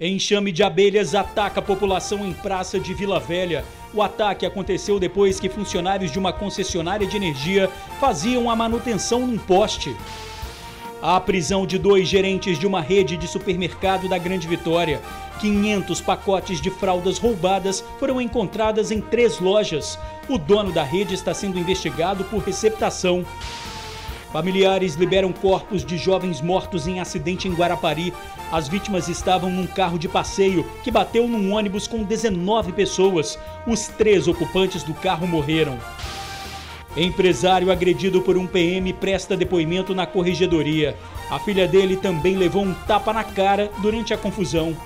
Enxame de abelhas ataca a população em praça de Vila Velha. O ataque aconteceu depois que funcionários de uma concessionária de energia faziam a manutenção num poste. A prisão de 2 gerentes de uma rede de supermercado da Grande Vitória. 500 pacotes de fraldas roubadas foram encontradas em 3 lojas. O dono da rede está sendo investigado por receptação. Familiares liberam corpos de jovens mortos em acidente em Guarapari. As vítimas estavam num carro de passeio que bateu num ônibus com 19 pessoas. Os 3 ocupantes do carro morreram. Empresário agredido por um PM presta depoimento na corregedoria. A filha dele também levou um tapa na cara durante a confusão.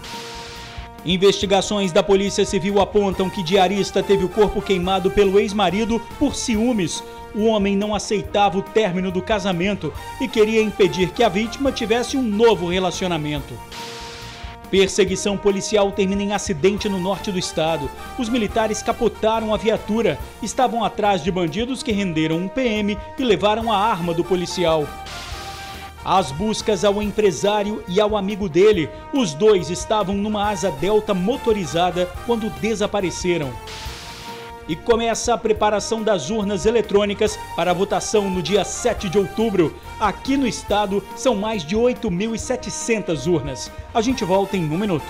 Investigações da Polícia Civil apontam que diarista teve o corpo queimado pelo ex-marido por ciúmes. O homem não aceitava o término do casamento e queria impedir que a vítima tivesse um novo relacionamento. Perseguição policial termina em acidente no norte do estado. Os militares capotaram a viatura. Estavam atrás de bandidos que renderam um PM e levaram a arma do policial. As buscas ao empresário e ao amigo dele. Os 2 estavam numa asa delta motorizada quando desapareceram. E começa a preparação das urnas eletrônicas para a votação no dia 7 de outubro. Aqui no estado são mais de 8.700 urnas. A gente volta em 1 minuto.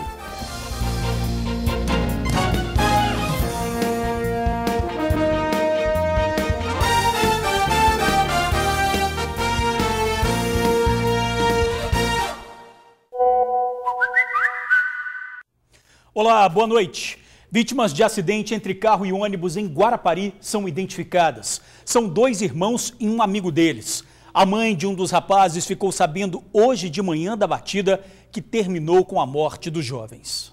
Olá, boa noite. Vítimas de acidente entre carro e ônibus em Guarapari são identificadas. São 2 irmãos e um amigo deles. A mãe de um dos rapazes ficou sabendo hoje de manhã da batida que terminou com a morte dos jovens.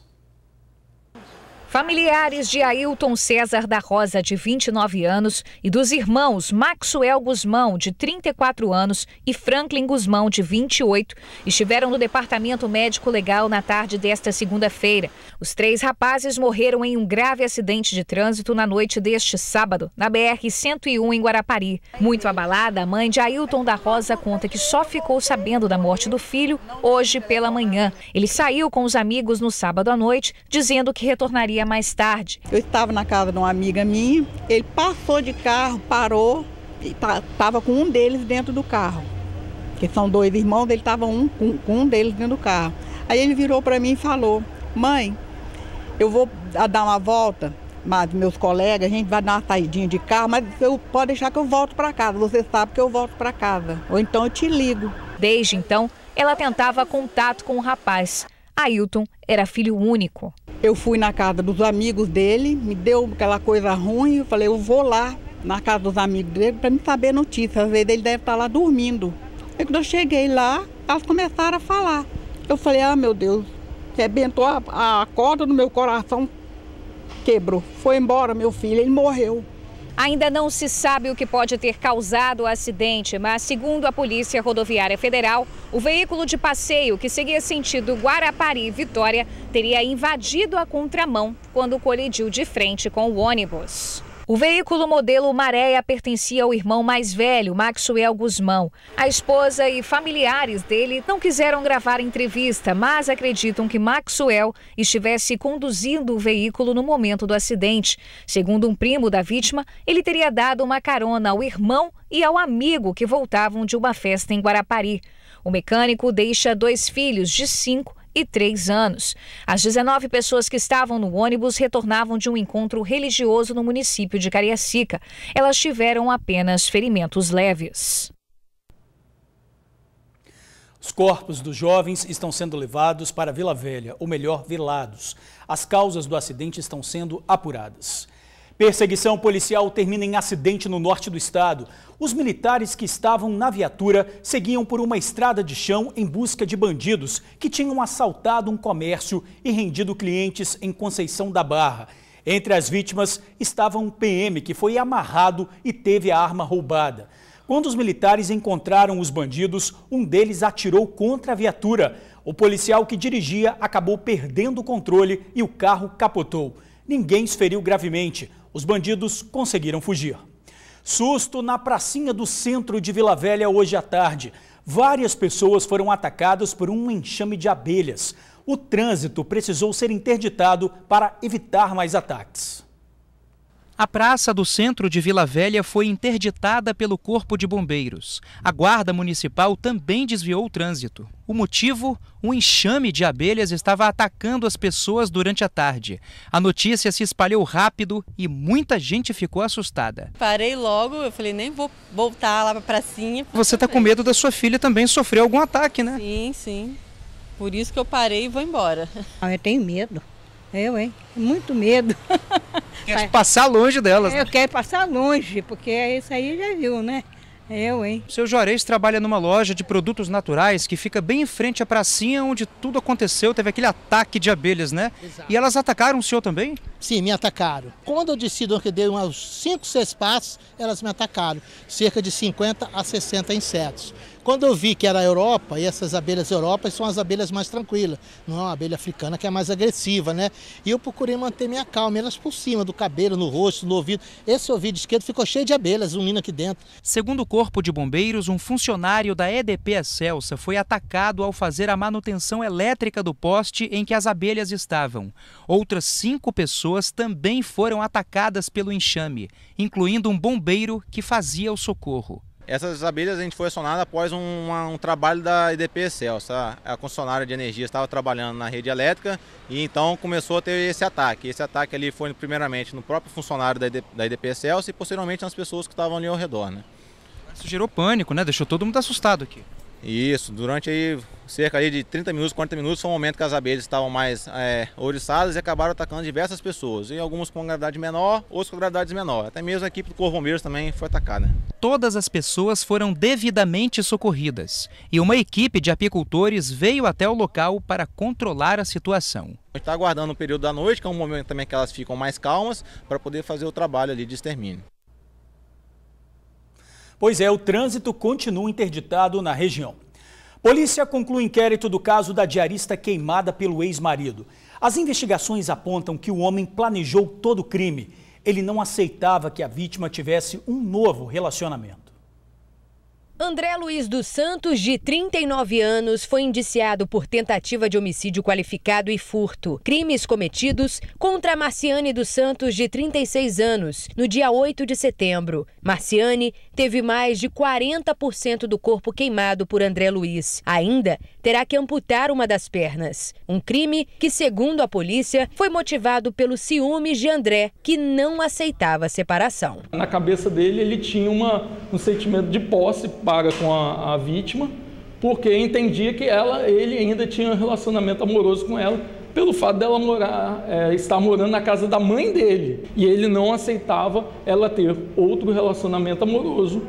Familiares de Ailton César da Rosa, de 29 anos, e dos irmãos Maxwell Guzmão, de 34 anos, e Franklin Guzmão, de 28, estiveram no departamento médico legal na tarde desta segunda-feira. Os 3 rapazes morreram em um grave acidente de trânsito na noite deste sábado, na BR-101 em Guarapari. Muito abalada, a mãe de Ailton da Rosa conta que só ficou sabendo da morte do filho hoje pela manhã. Ele saiu com os amigos no sábado à noite, dizendo que retornaria mais tarde. Eu estava na casa de uma amiga minha, ele passou de carro, parou e estava com um deles dentro do carro. Que são 2 irmãos, ele estava com um deles dentro do carro. Aí ele virou para mim e falou: mãe, eu vou dar uma volta, mas meus colegas, a gente vai dar uma saidinha de carro, mas pode deixar que eu volto para casa, você sabe que eu volto para casa, ou então eu te ligo. Desde então, ela tentava contato com o rapaz. Ailton era filho único. Eu fui na casa dos amigos dele, me deu aquela coisa ruim, eu falei, eu vou lá na casa dos amigos dele para me saber notícias, às vezes ele deve estar lá dormindo. E quando eu cheguei lá, elas começaram a falar. Eu falei, ah, meu Deus, arrebentou a corda do meu coração, quebrou. Foi embora, meu filho, ele morreu. Ainda não se sabe o que pode ter causado o acidente, mas segundo a Polícia Rodoviária Federal, o veículo de passeio que seguia sentido Guarapari-Vitória teria invadido a contramão quando colidiu de frente com o ônibus. O veículo modelo Maréia pertencia ao irmão mais velho, Maxwell Guzmão. A esposa e familiares dele não quiseram gravar entrevista, mas acreditam que Maxwell estivesse conduzindo o veículo no momento do acidente. Segundo um primo da vítima, ele teria dado uma carona ao irmão e ao amigo que voltavam de uma festa em Guarapari. O mecânico deixa 2 filhos de 5 e 3 anos. As 19 pessoas que estavam no ônibus retornavam de um encontro religioso no município de Cariacica. Elas tiveram apenas ferimentos leves. Os corpos dos jovens estão sendo levados para Vila Velha, ou melhor, velados. As causas do acidente estão sendo apuradas. Perseguição policial termina em acidente no norte do estado. Os militares que estavam na viatura seguiam por uma estrada de chão em busca de bandidos que tinham assaltado um comércio e rendido clientes em Conceição da Barra. Entre as vítimas estava um PM que foi amarrado e teve a arma roubada. Quando os militares encontraram os bandidos, um deles atirou contra a viatura. O policial que dirigia acabou perdendo o controle e o carro capotou. Ninguém se feriu gravemente. Os bandidos conseguiram fugir. Susto na pracinha do centro de Vila Velha hoje à tarde. Várias pessoas foram atacadas por um enxame de abelhas. O trânsito precisou ser interditado para evitar mais ataques. A praça do centro de Vila Velha foi interditada pelo Corpo de Bombeiros. A Guarda Municipal também desviou o trânsito. O motivo? Um enxame de abelhas estava atacando as pessoas durante a tarde. A notícia se espalhou rápido e muita gente ficou assustada. Parei logo, eu falei, nem vou voltar lá para a pracinha. Você está com medo da sua filha também sofrer algum ataque, né? Sim, sim. Por isso que eu parei e vou embora. Eu tenho medo. Muito medo. Quer passar longe delas. Eu quero passar longe, porque isso aí já viu, né? O seu Juarez trabalha numa loja de produtos naturais que fica bem em frente à pracinha onde tudo aconteceu, teve aquele ataque de abelhas, né? Exato. E elas atacaram o senhor também? Sim, me atacaram. Quando eu decido que dei uns 5, 6 passos, elas me atacaram. Cerca de 50 a 60 insetos. Quando eu vi que era a Europa, e essas abelhas Europa são as abelhas mais tranquilas, não é uma abelha africana que é mais agressiva, né? E eu procurei manter minha calma, elas por cima do cabelo, no rosto, no ouvido. Esse ouvido esquerdo ficou cheio de abelhas unindo aqui dentro. Segundo o Corpo de Bombeiros, um funcionário da EDP Excelsa foi atacado ao fazer a manutenção elétrica do poste em que as abelhas estavam. Outras 5 pessoas também foram atacadas pelo enxame, incluindo um bombeiro que fazia o socorro. Essas abelhas a gente foi acionado após um trabalho da EDP Excelsa. A concessionária de energia estava trabalhando na rede elétrica e então começou a ter esse ataque. Esse ataque ali foi primeiramente no próprio funcionário da EDP Excelsa e posteriormente nas pessoas que estavam ali ao redor, né? Isso gerou pânico, né? Deixou todo mundo assustado aqui. Isso, durante aí cerca aí de 30 minutos, 40 minutos foi um momento que as abelhas estavam mais ouriçadas e acabaram atacando diversas pessoas. E algumas com gravidade menor, outras com gravidade menor. Até mesmo a equipe do Corpo de Bombeiros também foi atacada. Todas as pessoas foram devidamente socorridas e uma equipe de apicultores veio até o local para controlar a situação. A gente está aguardando o período da noite, que é um momento também que elas ficam mais calmas, para poder fazer o trabalho ali de extermínio. Pois é, o trânsito continua interditado na região. Polícia conclui inquérito do caso da diarista queimada pelo ex-marido. As investigações apontam que o homem planejou todo o crime. Ele não aceitava que a vítima tivesse um novo relacionamento. André Luiz dos Santos, de 39 anos, foi indiciado por tentativa de homicídio qualificado e furto. Crimes cometidos contra Marciane dos Santos, de 36 anos, no dia 8 de setembro. Marciane teve mais de 40% do corpo queimado por André Luiz. Ainda terá que amputar uma das pernas. Um crime que, segundo a polícia, foi motivado pelos ciúmes de André, que não aceitava a separação. Na cabeça dele, ele tinha um sentimento de posse paga com a vítima, porque entendia que ele ainda tinha um relacionamento amoroso com ela, pelo fato dela estar morando na casa da mãe dele. E ele não aceitava ela ter outro relacionamento amoroso,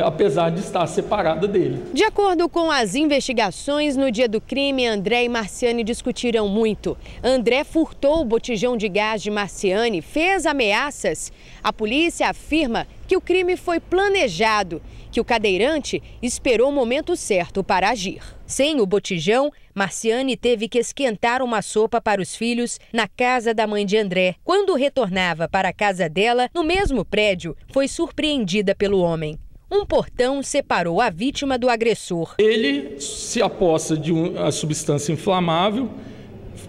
apesar de estar separada dele. De acordo com as investigações, no dia do crime, André e Marciane discutiram muito. André furtou o botijão de gás de Marciane, fez ameaças. A polícia afirma que o crime foi planejado, que o cadeirante esperou o momento certo para agir. Sem o botijão, Marciane teve que esquentar uma sopa para os filhos na casa da mãe de André. Quando retornava para a casa dela, no mesmo prédio, foi surpreendida pelo homem. Um portão separou a vítima do agressor. Ele se apossa de uma substância inflamável,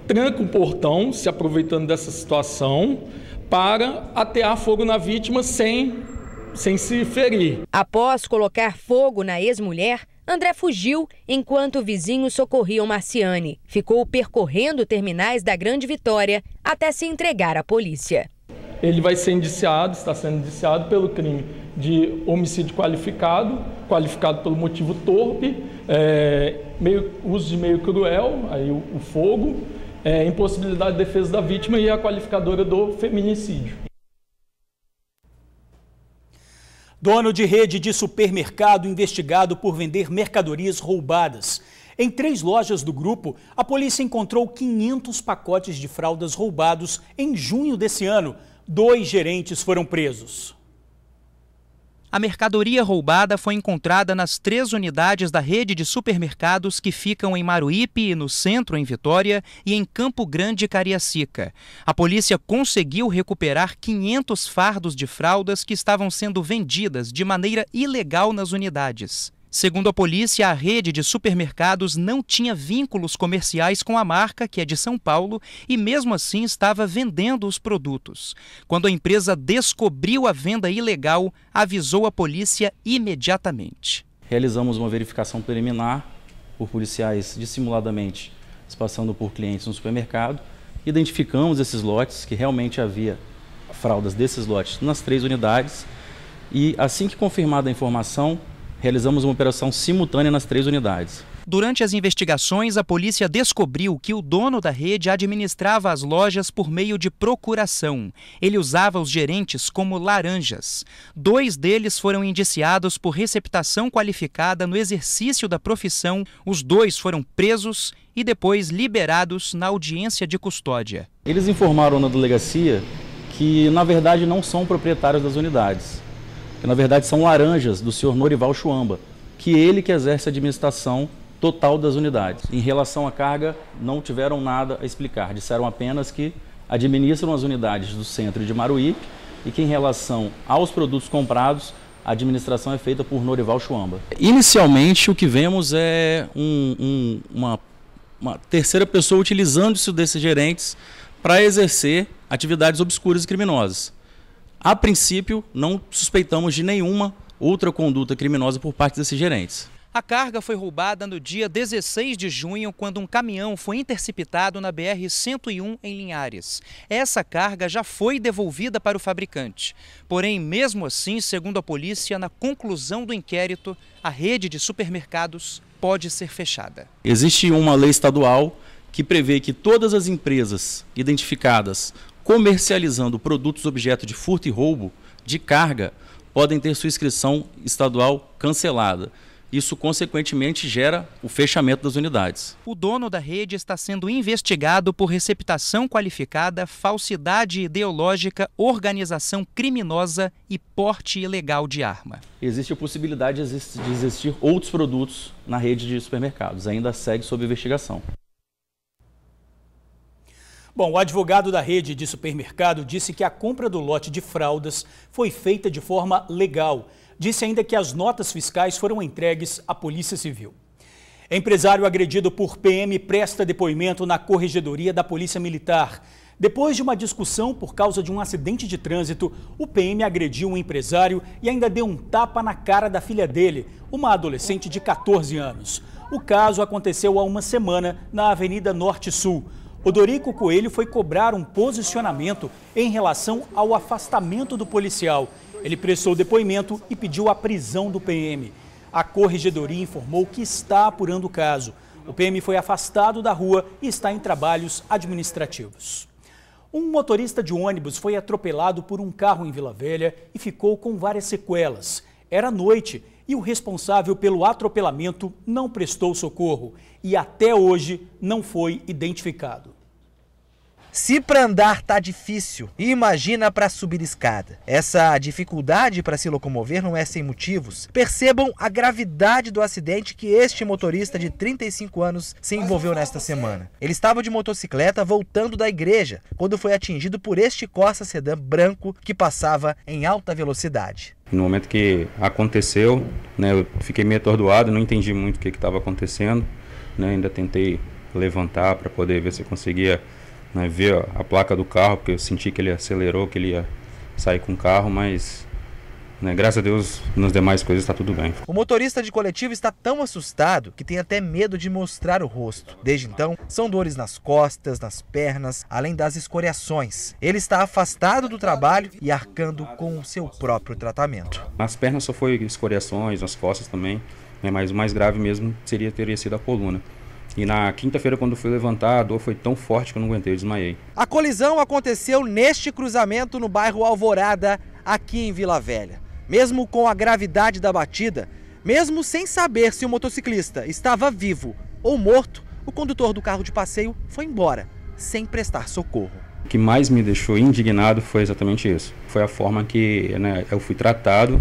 tranca o portão, se aproveitando dessa situação, para atear fogo na vítima sem se ferir. Após colocar fogo na ex-mulher, André fugiu enquanto vizinhos socorriam Marciane. Ficou percorrendo terminais da Grande Vitória até se entregar à polícia. Ele vai ser indiciado, está sendo indiciado pelo crime de homicídio qualificado pelo motivo torpe, uso de meio cruel, aí o fogo, impossibilidade de defesa da vítima e a qualificadora do feminicídio. Dono de rede de supermercado investigado por vender mercadorias roubadas. Em 3 lojas do grupo, a polícia encontrou 500 pacotes de fraldas roubados em junho desse ano. 2 gerentes foram presos. A mercadoria roubada foi encontrada nas 3 unidades da rede de supermercados que ficam em Maruípe, no centro, em Vitória, e em Campo Grande, Cariacica. A polícia conseguiu recuperar 500 fardos de fraldas que estavam sendo vendidas de maneira ilegal nas unidades. Segundo a polícia, a rede de supermercados não tinha vínculos comerciais com a marca, que é de São Paulo, e mesmo assim estava vendendo os produtos. Quando a empresa descobriu a venda ilegal, avisou a polícia imediatamente. Realizamos uma verificação preliminar por policiais dissimuladamente se passando por clientes no supermercado. Identificamos esses lotes, que realmente havia fraldas desses lotes nas 3 unidades, e assim que confirmada a informação, realizamos uma operação simultânea nas 3 unidades. Durante as investigações, a polícia descobriu que o dono da rede administrava as lojas por meio de procuração. Ele usava os gerentes como laranjas. 2 deles foram indiciados por receptação qualificada no exercício da profissão. Os 2 foram presos e depois liberados na audiência de custódia. Eles informaram na delegacia que, na verdade, não são proprietários das unidades. Que na verdade são laranjas do senhor Norival Chuamba, que ele que exerce a administração total das unidades. Em relação à carga, não tiveram nada a explicar, disseram apenas que administram as unidades do centro de Maruípe e que em relação aos produtos comprados, a administração é feita por Norival Chuamba. Inicialmente o que vemos é uma terceira pessoa utilizando-se desses gerentes para exercer atividades obscuras e criminosas. A princípio, não suspeitamos de nenhuma outra conduta criminosa por parte desses gerentes. A carga foi roubada no dia 16 de junho, quando um caminhão foi interceptado na BR-101 em Linhares. Essa carga já foi devolvida para o fabricante. Porém, mesmo assim, segundo a polícia, na conclusão do inquérito, a rede de supermercados pode ser fechada. Existe uma lei estadual que prevê que todas as empresas identificadas comercializando produtos objeto de furto e roubo de carga podem ter sua inscrição estadual cancelada. Isso, consequentemente, gera o fechamento das unidades. O dono da rede está sendo investigado por receptação qualificada, falsidade ideológica, organização criminosa e porte ilegal de arma. Existe a possibilidade de existir outros produtos na rede de supermercados. Ainda segue sob investigação. Bom, o advogado da rede de supermercado disse que a compra do lote de fraldas foi feita de forma legal. Disse ainda que as notas fiscais foram entregues à Polícia Civil. Empresário agredido por PM presta depoimento na Corregedoria da Polícia Militar. Depois de uma discussão por causa de um acidente de trânsito, o PM agrediu um empresário e ainda deu um tapa na cara da filha dele, uma adolescente de 14 anos. O caso aconteceu há uma semana na Avenida Norte-Sul. Odorico Coelho foi cobrar um posicionamento em relação ao afastamento do policial. Ele prestou depoimento e pediu a prisão do PM. A Corregedoria informou que está apurando o caso. O PM foi afastado da rua e está em trabalhos administrativos. Um motorista de ônibus foi atropelado por um carro em Vila Velha e ficou com várias sequelas. Era noite e o responsável pelo atropelamento não prestou socorro e até hoje não foi identificado. Se para andar tá difícil, imagina para subir escada. Essa dificuldade para se locomover não é sem motivos. Percebam a gravidade do acidente que este motorista de 35 anos se envolveu nesta semana. Ele estava de motocicleta voltando da igreja quando foi atingido por este Corsa sedã branco que passava em alta velocidade. No momento que aconteceu, eu fiquei meio atordoado, não entendi muito o que estava acontecendo. Ainda tentei levantar para poder ver se eu conseguia ver a placa do carro, porque eu senti que ele acelerou, que ele ia sair com o carro, mas graças a Deus nas demais coisas está tudo bem. O motorista de coletivo está tão assustado que tem até medo de mostrar o rosto. Desde então, são dores nas costas, nas pernas, além das escoriações. Ele está afastado do trabalho e arcando com o seu próprio tratamento. Nas pernas só foi escoriações, nas costas também, mas o mais grave mesmo teria sido a coluna. E na quinta-feira, quando fui levantar, a dor foi tão forte que eu não aguentei, eu desmaiei. A colisão aconteceu neste cruzamento no bairro Alvorada, aqui em Vila Velha. Mesmo com a gravidade da batida, mesmo sem saber se o motociclista estava vivo ou morto, o condutor do carro de passeio foi embora, sem prestar socorro. O que mais me deixou indignado foi exatamente isso. Foi a forma que eu fui tratado,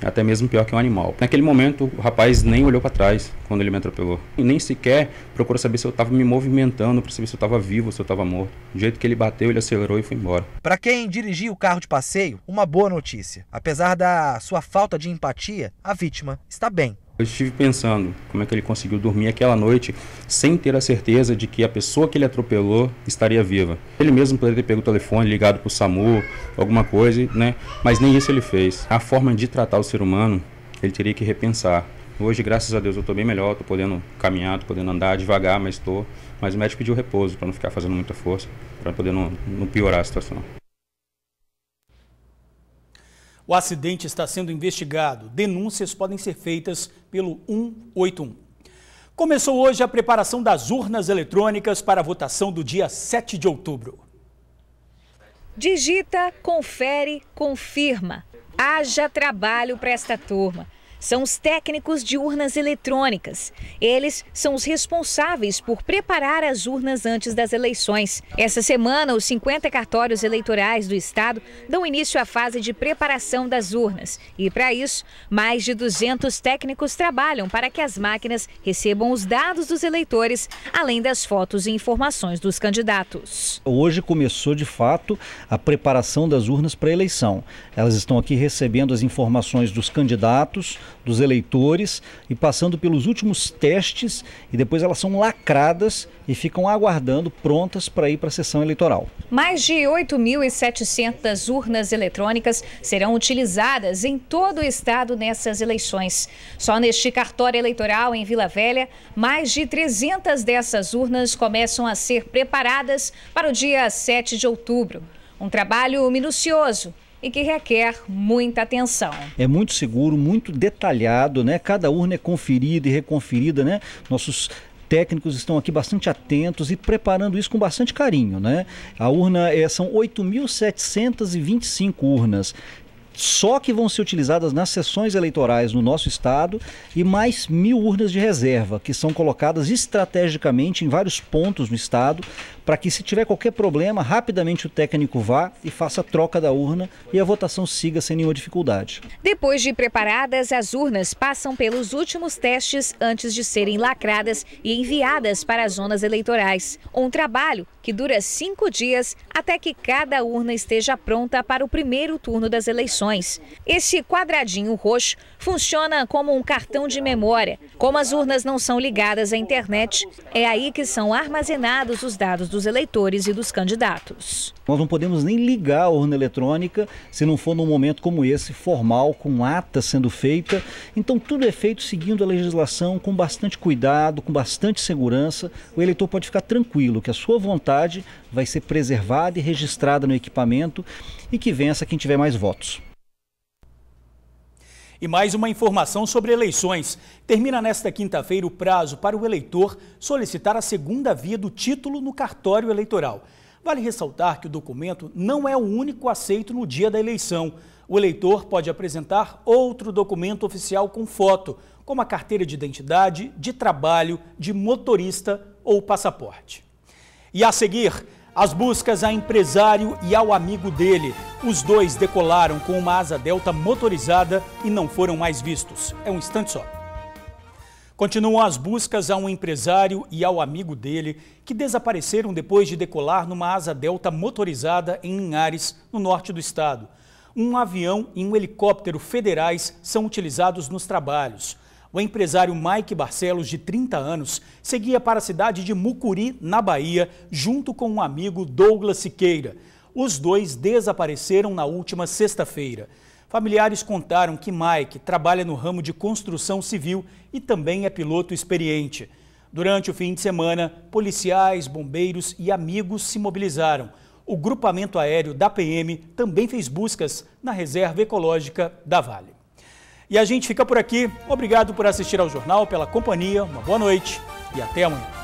até mesmo pior que um animal. Naquele momento, o rapaz nem olhou para trás quando ele me atropelou. E nem sequer procurou saber se eu estava me movimentando, para saber se eu estava vivo ou se eu estava morto. Do jeito que ele bateu, ele acelerou e foi embora. Para quem dirigia o carro de passeio, uma boa notícia. Apesar da sua falta de empatia, a vítima está bem. Eu estive pensando como é que ele conseguiu dormir aquela noite sem ter a certeza de que a pessoa que ele atropelou estaria viva. Ele mesmo poderia ter pego o telefone, ligado para o SAMU, alguma coisa, né? Mas nem isso ele fez. A forma de tratar o ser humano, ele teria que repensar. Hoje, graças a Deus, eu estou bem melhor, estou podendo caminhar, estou podendo andar devagar, mas estou. Mas o médico pediu repouso para não ficar fazendo muita força, para poder não piorar a situação. O acidente está sendo investigado. Denúncias podem ser feitas pelo 181. Começou hoje a preparação das urnas eletrônicas para a votação do dia 7 de outubro. Digita, confere, confirma. Haja trabalho para esta turma. São os técnicos de urnas eletrônicas. Eles são os responsáveis por preparar as urnas antes das eleições. Essa semana, os 50 cartórios eleitorais do estado dão início à fase de preparação das urnas. E, para isso, mais de 200 técnicos trabalham para que as máquinas recebam os dados dos eleitores, além das fotos e informações dos candidatos. Hoje começou, de fato, a preparação das urnas para a eleição. Elas estão aqui recebendo as informações dos candidatos, dos eleitores e passando pelos últimos testes, e depois elas são lacradas e ficam aguardando, prontas para ir para a sessão eleitoral. Mais de 8.700 urnas eletrônicas serão utilizadas em todo o estado nessas eleições. Só neste cartório eleitoral em Vila Velha, mais de 300 dessas urnas começam a ser preparadas para o dia 7 de outubro. Um trabalho minucioso e que requer muita atenção. É muito seguro, muito detalhado, né? Cada urna é conferida e reconferida, né? Nossos técnicos estão aqui bastante atentos e preparando isso com bastante carinho, né? A urna são 8.725 urnas. Só que vão ser utilizadas nas sessões eleitorais no nosso estado, e mais 1.000 urnas de reserva, que são colocadas estrategicamente em vários pontos no estado, para que, se tiver qualquer problema, rapidamente o técnico vá e faça a troca da urna e a votação siga sem nenhuma dificuldade. Depois de preparadas, as urnas passam pelos últimos testes antes de serem lacradas e enviadas para as zonas eleitorais. Um trabalho que dura 5 dias até que cada urna esteja pronta para o primeiro turno das eleições. Esse quadradinho roxo funciona como um cartão de memória. Como as urnas não são ligadas à internet, é aí que são armazenados os dados dos eleitores e dos candidatos. Nós não podemos nem ligar a urna eletrônica se não for num momento como esse, formal, com ata sendo feita. Então tudo é feito seguindo a legislação, com bastante cuidado, com bastante segurança. O eleitor pode ficar tranquilo que a sua vontade vai ser preservada e registrada no equipamento, e que vença quem tiver mais votos. E mais uma informação sobre eleições. Termina nesta quinta-feira o prazo para o eleitor solicitar a segunda via do título no cartório eleitoral. Vale ressaltar que o documento não é o único aceito no dia da eleição. O eleitor pode apresentar outro documento oficial com foto, como a carteira de identidade, de trabalho, de motorista ou passaporte. E a seguir, as buscas a empresário e ao amigo dele. Os dois decolaram com uma asa delta motorizada e não foram mais vistos. É um instante só. Continuam as buscas a um empresário e ao amigo dele, que desapareceram depois de decolar numa asa delta motorizada em Linhares, no norte do estado. Um avião e um helicóptero federais são utilizados nos trabalhos. O empresário Mike Barcelos, de 30 anos, seguia para a cidade de Mucuri, na Bahia, junto com um amigo, Douglas Siqueira. Os dois desapareceram na última sexta-feira. Familiares contaram que Mike trabalha no ramo de construção civil e também é piloto experiente. Durante o fim de semana, policiais, bombeiros e amigos se mobilizaram. O grupamento aéreo da PM também fez buscas na reserva ecológica da Vale. E a gente fica por aqui. Obrigado por assistir ao jornal, pela companhia, uma boa noite e até amanhã.